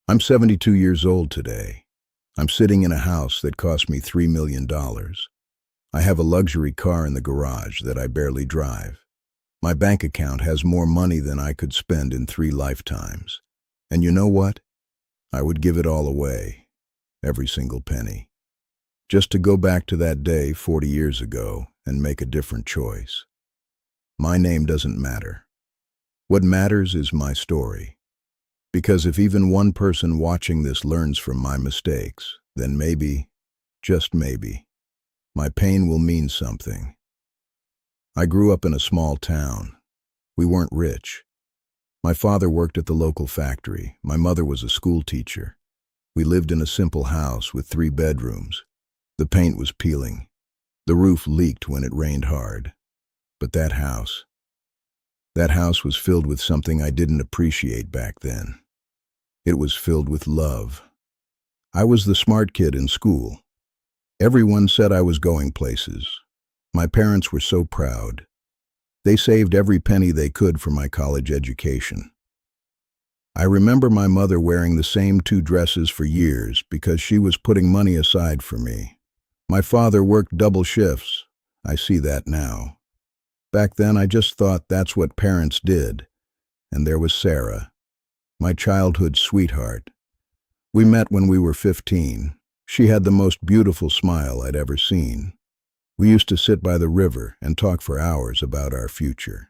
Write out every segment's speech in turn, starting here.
I'm 72 years old today. I'm sitting in a house that cost me $3 million. I have a luxury car in the garage that I barely drive. My bank account has more money than I could spend in 3 lifetimes. And you know what? I would give it all away, every single penny, just to go back to that day 40 years ago and make a different choice. My name doesn't matter. What matters is my story. Because if even one person watching this learns from my mistakes, then maybe, just maybe, my pain will mean something. I grew up in a small town. We weren't rich. My father worked at the local factory. My mother was a school teacher. We lived in a simple house with 3 bedrooms. The paint was peeling. The roof leaked when it rained hard. But that house was filled with something I didn't appreciate back then. It was filled with love. I was the smart kid in school. Everyone said I was going places. My parents were so proud. They saved every penny they could for my college education. I remember my mother wearing the same 2 dresses for years because she was putting money aside for me. My father worked double shifts. I see that now. Back then, I just thought that's what parents did. And there was Sarah, my childhood sweetheart. We met when we were 15. She had the most beautiful smile I'd ever seen. We used to sit by the river and talk for hours about our future.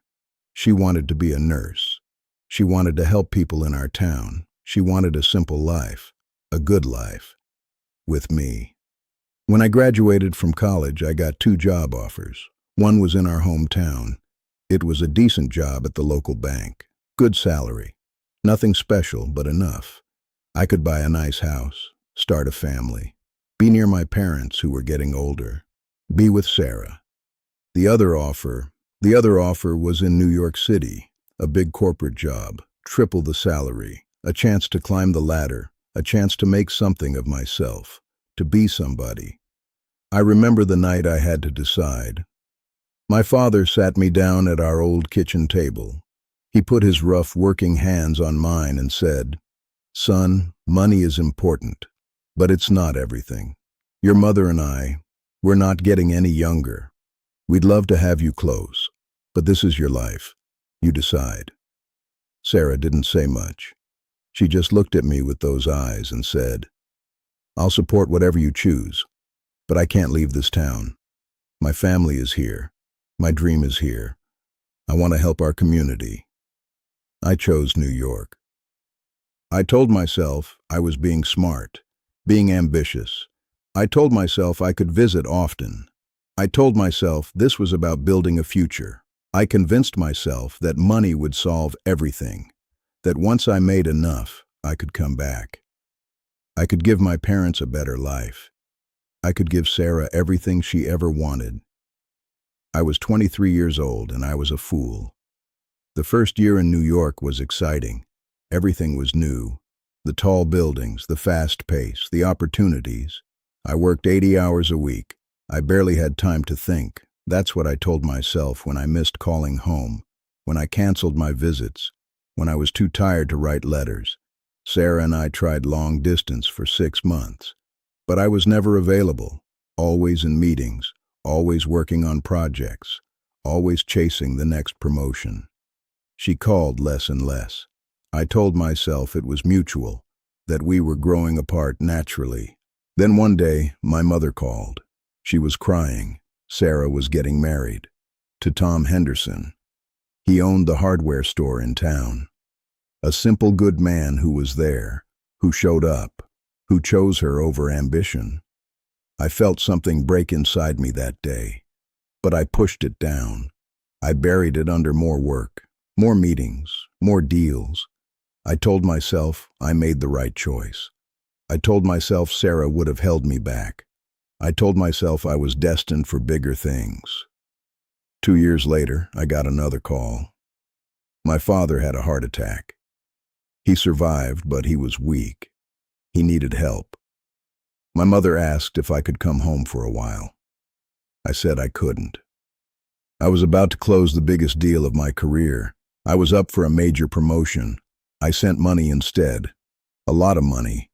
She wanted to be a nurse. She wanted to help people in our town. She wanted a simple life, a good life, with me. When I graduated from college, I got 2 job offers. One was in our hometown. It was a decent job at the local bank. Good salary. Nothing special, but enough. I could buy a nice house, start a family, be near my parents who were getting older, be with Sarah. The other offer was in New York City, a big corporate job, triple the salary, a chance to climb the ladder, a chance to make something of myself, to be somebody. I remember the night I had to decide. My father sat me down at our old kitchen table. He put his rough working hands on mine and said, "Son, money is important, but it's not everything. Your mother and we're not getting any younger. We'd love to have you close, but this is your life. You decide." Sarah didn't say much. She just looked at me with those eyes and said, "I'll support whatever you choose, but I can't leave this town. My family is here. My dream is here. I want to help our community." I chose New York. I told myself I was being smart, being ambitious. I told myself I could visit often. I told myself this was about building a future. I convinced myself that money would solve everything, that once I made enough, I could come back. I could give my parents a better life. I could give Sarah everything she ever wanted. I was 23 years old and I was a fool. The first year in New York was exciting. Everything was new. The tall buildings, the fast pace, the opportunities. I worked 80 hours a week. I barely had time to think. That's what I told myself when I missed calling home, when I canceled my visits, when I was too tired to write letters. Sarah and I tried long distance for 6 months. But I was never available, always in meetings, always working on projects, always chasing the next promotion. She called less and less. I told myself it was mutual, that we were growing apart naturally. Then one day, my mother called. She was crying. Sarah was getting married. To Tom Henderson. He owned the hardware store in town. A simple good man who was there, who showed up, who chose her over ambition. I felt something break inside me that day, but I pushed it down. I buried it under more work, more meetings, more deals. I told myself I made the right choice. I told myself Sarah would have held me back. I told myself I was destined for bigger things. 2 years later, I got another call. My father had a heart attack. He survived, but he was weak. He needed help. My mother asked if I could come home for a while. I said I couldn't. I was about to close the biggest deal of my career. I was up for a major promotion. I sent money instead. A lot of money.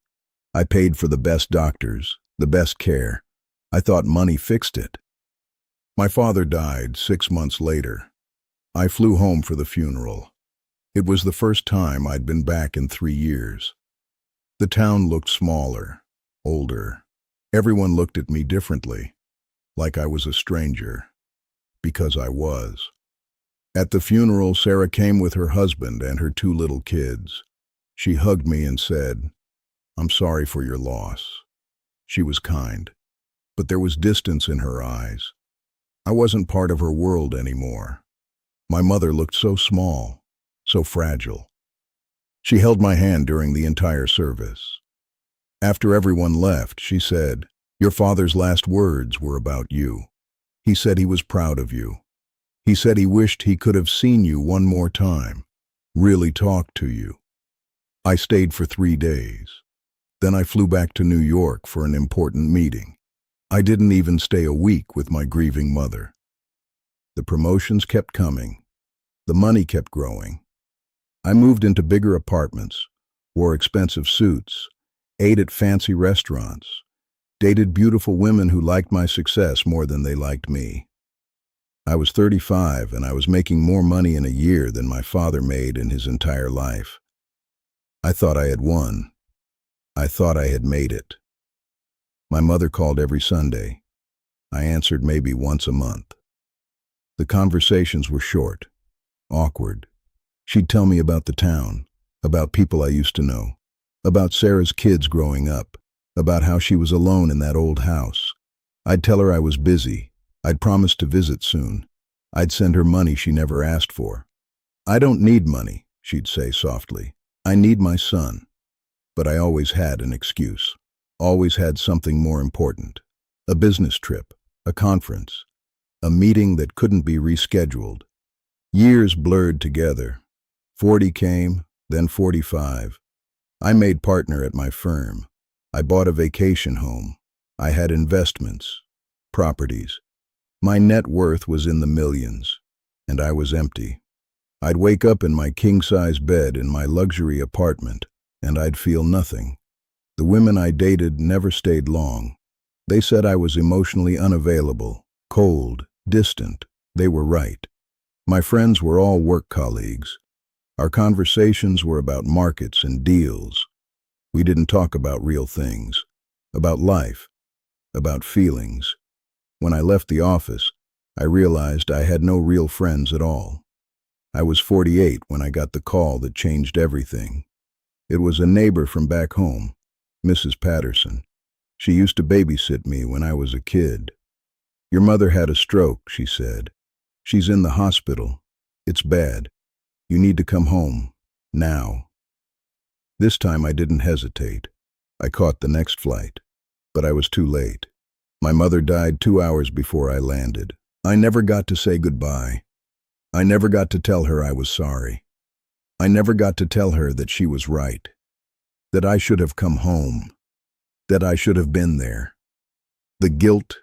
I paid for the best doctors, the best care. I thought money fixed it. My father died 6 months later. I flew home for the funeral. It was the first time I'd been back in 3 years. The town looked smaller, older. Everyone looked at me differently, like I was a stranger, because I was. At the funeral, Sarah came with her husband and her 2 little kids. She hugged me and said, "I'm sorry for your loss." She was kind, but there was distance in her eyes. I wasn't part of her world anymore. My mother looked so small, so fragile. She held my hand during the entire service. After everyone left, she said, "Your father's last words were about you. He said he was proud of you. He said he wished he could have seen you one more time, really talk to you." I stayed for 3 days. Then I flew back to New York for an important meeting. I didn't even stay a week with my grieving mother. The promotions kept coming. The money kept growing. I moved into bigger apartments, wore expensive suits, ate at fancy restaurants, dated beautiful women who liked my success more than they liked me. I was 35 and I was making more money in a year than my father made in his entire life. I thought I had won. I thought I had made it. My mother called every Sunday. I answered maybe once a month. The conversations were short, awkward. She'd tell me about the town, about people I used to know, about Sarah's kids growing up, about how she was alone in that old house. I'd tell her I was busy. I'd promised to visit soon. I'd send her money she never asked for. "I don't need money," she'd say softly. "I need my son." But I always had an excuse, always had something more important. A business trip, a conference, a meeting that couldn't be rescheduled. Years blurred together. 40 came, then 45. I made partner at my firm. I bought a vacation home. I had investments, properties. My net worth was in the millions, and I was empty. I'd wake up in my king-size bed in my luxury apartment, and I'd feel nothing. The women I dated never stayed long. They said I was emotionally unavailable, cold, distant. They were right. My friends were all work colleagues. Our conversations were about markets and deals. We didn't talk about real things, about life, about feelings. When I left the office, I realized I had no real friends at all. I was 48 when I got the call that changed everything. It was a neighbor from back home, Mrs. Patterson. She used to babysit me when I was a kid. "Your mother had a stroke," she said. "She's in the hospital. It's bad. You need to come home, now." This time I didn't hesitate. I caught the next flight, but I was too late. My mother died 2 hours before I landed. I never got to say goodbye. I never got to tell her I was sorry. I never got to tell her that she was right, that I should have come home, that I should have been there. The guilt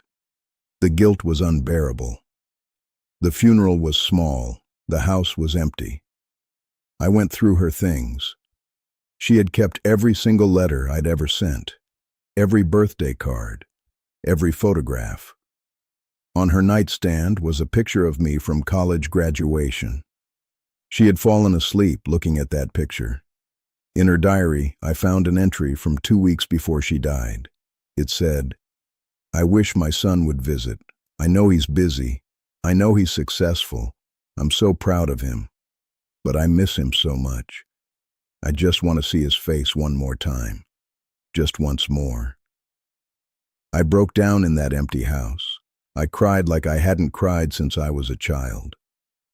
was unbearable. The funeral was small. The house was empty. I went through her things. She had kept every single letter I'd ever sent, every birthday card, every photograph. On her nightstand was a picture of me from college graduation. She had fallen asleep looking at that picture. In her diary, I found an entry from 2 weeks before she died. It said, "I wish my son would visit. I know he's busy. I know he's successful. I'm so proud of him. But I miss him so much. I just want to see his face one more time. Just once more." I broke down in that empty house. I cried like I hadn't cried since I was a child,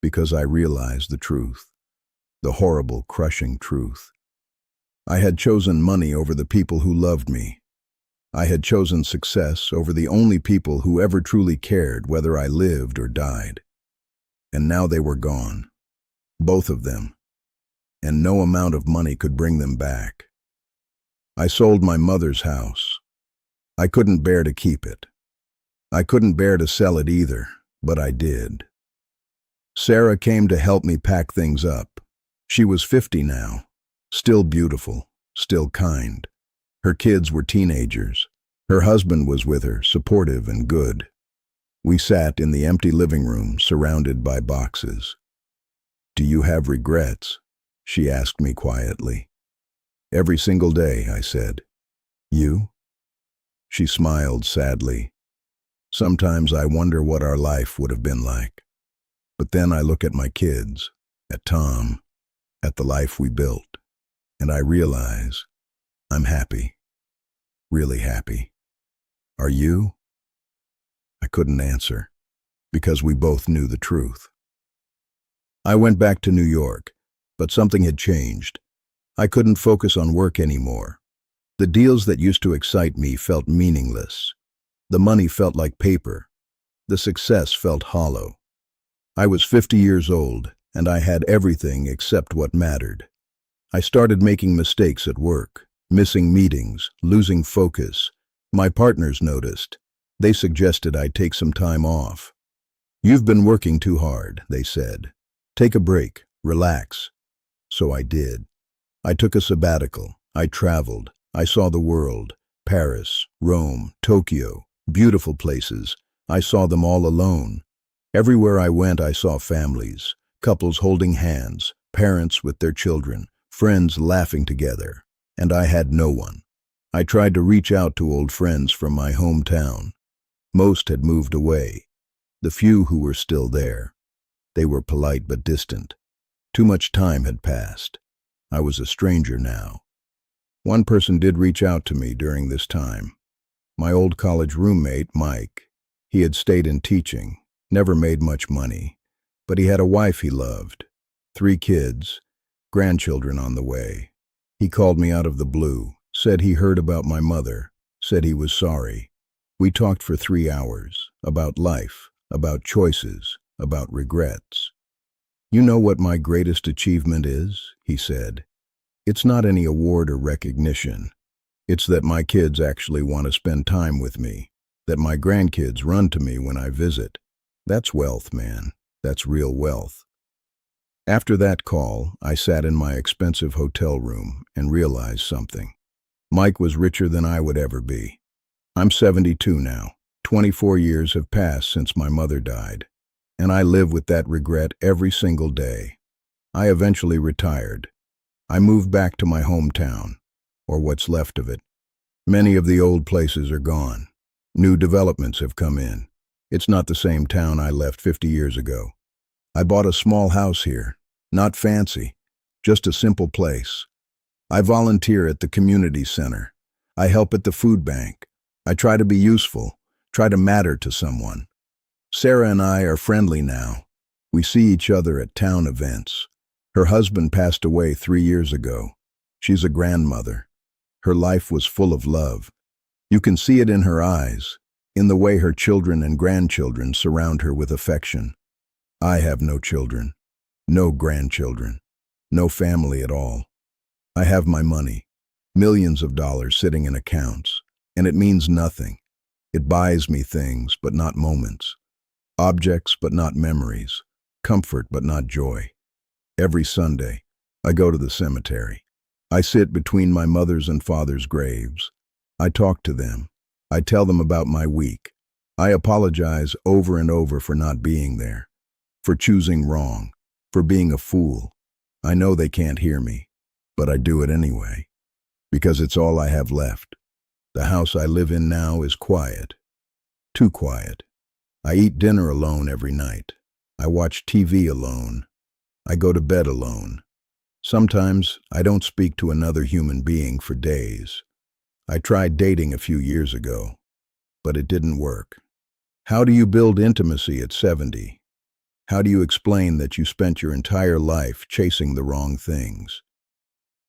because I realized the truth, the horrible, crushing truth. I had chosen money over the people who loved me. I had chosen success over the only people who ever truly cared whether I lived or died. And now they were gone, both of them, and no amount of money could bring them back. I sold my mother's house. I couldn't bear to keep it. I couldn't bear to sell it either, but I did. Sarah came to help me pack things up. She was 50 now, still beautiful, still kind. Her kids were teenagers. Her husband was with her, supportive and good. We sat in the empty living room, surrounded by boxes. "Do you have regrets?" she asked me quietly. "Every single day," I said. "You?" She smiled sadly. "Sometimes I wonder what our life would have been like. But then I look at my kids, at Tom, at the life we built, and I realize I'm happy, really happy. Are you?" I couldn't answer, because we both knew the truth. I went back to New York, but something had changed. I couldn't focus on work anymore. The deals that used to excite me felt meaningless. The money felt like paper. The success felt hollow. I was 50 years old, and I had everything except what mattered. I started making mistakes at work, missing meetings, losing focus. My partners noticed. They suggested I take some time off. "You've been working too hard," they said. "Take a break, relax." So I did. I took a sabbatical. I traveled. I saw the world. Paris, Rome, Tokyo, beautiful places. I saw them all alone. Everywhere I went, I saw families, couples holding hands, parents with their children, friends laughing together. And I had no one. I tried to reach out to old friends from my hometown. Most had moved away. The few who were still there, they were polite but distant. Too much time had passed. I was a stranger now. One person did reach out to me during this time. My old college roommate, Mike. He had stayed in teaching, never made much money, but he had a wife he loved, 3 kids, grandchildren on the way. He called me out of the blue, said he heard about my mother, said he was sorry. We talked for 3 hours, about life, about choices, about regrets. "You know what my greatest achievement is?" he said. "It's not any award or recognition. It's that my kids actually want to spend time with me, that my grandkids run to me when I visit. That's wealth, man. That's real wealth." After that call, I sat in my expensive hotel room and realized something. Mike was richer than I would ever be. I'm 72 now. 24 years have passed since my mother died, and I live with that regret every single day. I eventually retired. I moved back to my hometown, or what's left of it. Many of the old places are gone. New developments have come in. It's not the same town I left 50 years ago. I bought a small house here, not fancy, just a simple place. I volunteer at the community center. I help at the food bank. I try to be useful, try to matter to someone. Sarah and I are friendly now. We see each other at town events. Her husband passed away 3 years ago. She's a grandmother. Her life was full of love. You can see it in her eyes, in the way her children and grandchildren surround her with affection. I have no children, no grandchildren, no family at all. I have my money, millions of dollars sitting in accounts, and it means nothing. It buys me things, but not moments. Objects, but not memories. Comfort, but not joy. Every Sunday, I go to the cemetery. I sit between my mother's and father's graves. I talk to them. I tell them about my week. I apologize over and over for not being there, for choosing wrong, for being a fool. I know they can't hear me, but I do it anyway, because it's all I have left. The house I live in now is quiet, too quiet. I eat dinner alone every night. I watch TV alone. I go to bed alone. Sometimes I don't speak to another human being for days. I tried dating a few years ago, but it didn't work. How do you build intimacy at 70? How do you explain that you spent your entire life chasing the wrong things?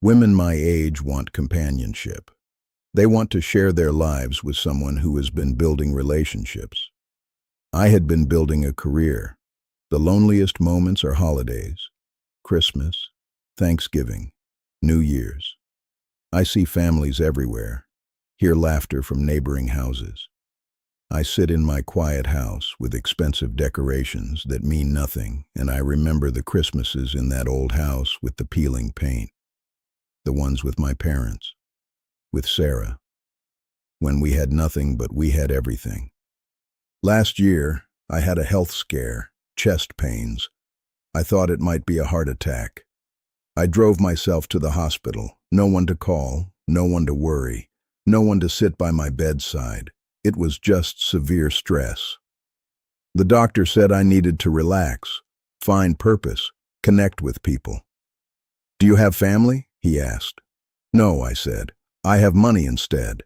Women my age want companionship. They want to share their lives with someone who has been building relationships. I had been building a career. The loneliest moments are holidays, Christmas, Thanksgiving, New Year's. I see families everywhere, hear laughter from neighboring houses. I sit in my quiet house with expensive decorations that mean nothing, and I remember the Christmases in that old house with the peeling paint. the ones with my parents, with Sarah, when we had nothing but we had everything. Last year, I had a health scare, chest pains. I thought it might be a heart attack. I drove myself to the hospital. No one to call, no one to worry, no one to sit by my bedside. It was just severe stress. The doctor said I needed to relax, find purpose, connect with people. "Do you have family?" he asked. "No," I said. "I have money instead."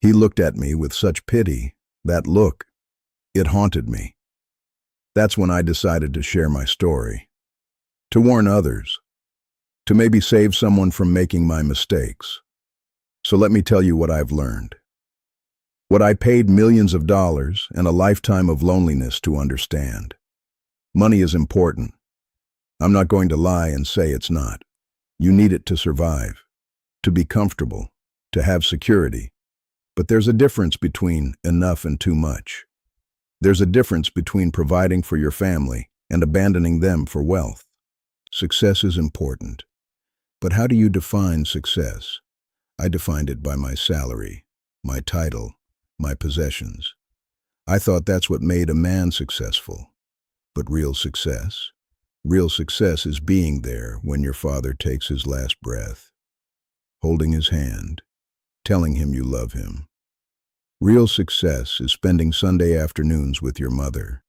He looked at me with such pity. That look, it haunted me. That's when I decided to share my story, to warn others, to maybe save someone from making my mistakes. So let me tell you what I've learned. What I paid millions of dollars and a lifetime of loneliness to understand. Money is important. I'm not going to lie and say it's not. You need it to survive, to be comfortable, to have security. But there's a difference between enough and too much. There's a difference between providing for your family and abandoning them for wealth. Success is important. But how do you define success? I defined it by my salary, my title, my possessions. I thought that's what made a man successful. But real success is being there when your father takes his last breath, holding his hand, telling him you love him. Real success is spending Sunday afternoons with your mother,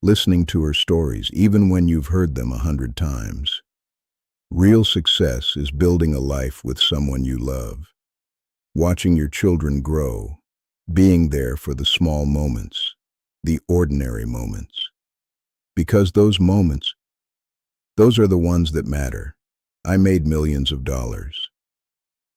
listening to her stories even when you've heard them 100 times. Real success is building a life with someone you love, watching your children grow, being there for the small moments, the ordinary moments. Because those moments, those are the ones that matter. I made millions of dollars,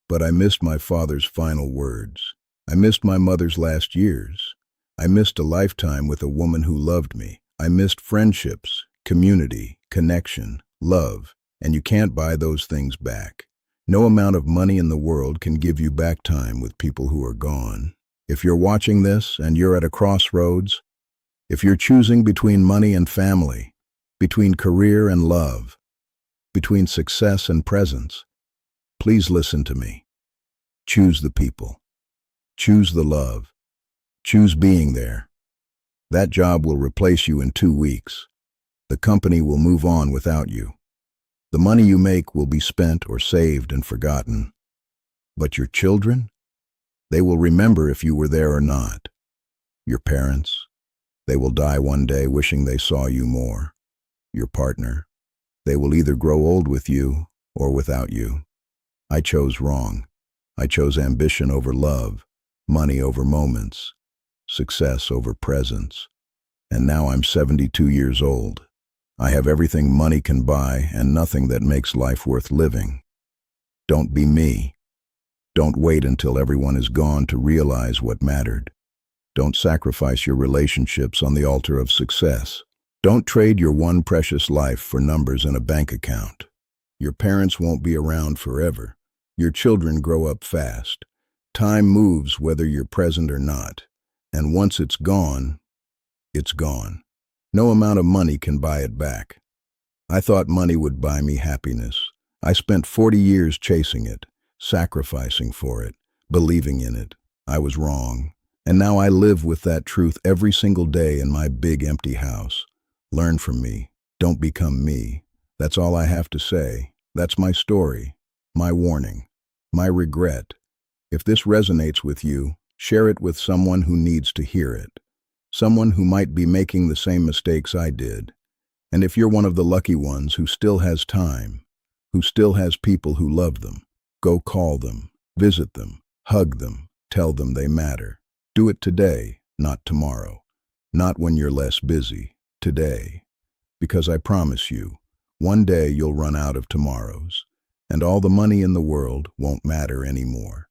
but I missed my father's final words. I missed my mother's last years. I missed a lifetime with a woman who loved me. I missed friendships, community, connection, love, and you can't buy those things back. No amount of money in the world can give you back time with people who are gone. If you're watching this and you're at a crossroads, if you're choosing between money and family, between career and love, between success and presence, please listen to me. Choose the people. Choose the love. Choose being there. That job will replace you in 2 weeks. The company will move on without you. The money you make will be spent or saved and forgotten. But your children? They will remember if you were there or not. Your parents? They will die one day wishing they saw you more. Your partner? They will either grow old with you or without you. I chose wrong. I chose ambition over love, money over moments, success over presence. And now I'm 72 years old. I have everything money can buy and nothing that makes life worth living. Don't be me. Don't wait until everyone is gone to realize what mattered. Don't sacrifice your relationships on the altar of success. Don't trade your one precious life for numbers in a bank account. Your parents won't be around forever. Your children grow up fast. Time moves whether you're present or not. And once it's gone, it's gone. No amount of money can buy it back. I thought money would buy me happiness. I spent 40 years chasing it, sacrificing for it, believing in it. I was wrong. And now I live with that truth every single day in my big empty house. Learn from me. Don't become me. That's all I have to say. That's my story, my warning, my regret. If this resonates with you, share it with someone who needs to hear it. Someone who might be making the same mistakes I did. And if you're one of the lucky ones who still has time, who still has people who love them, go call them, visit them, hug them, tell them they matter. Do it today, not tomorrow. Not when you're less busy, today. Because I promise you, one day you'll run out of tomorrows, and all the money in the world won't matter anymore.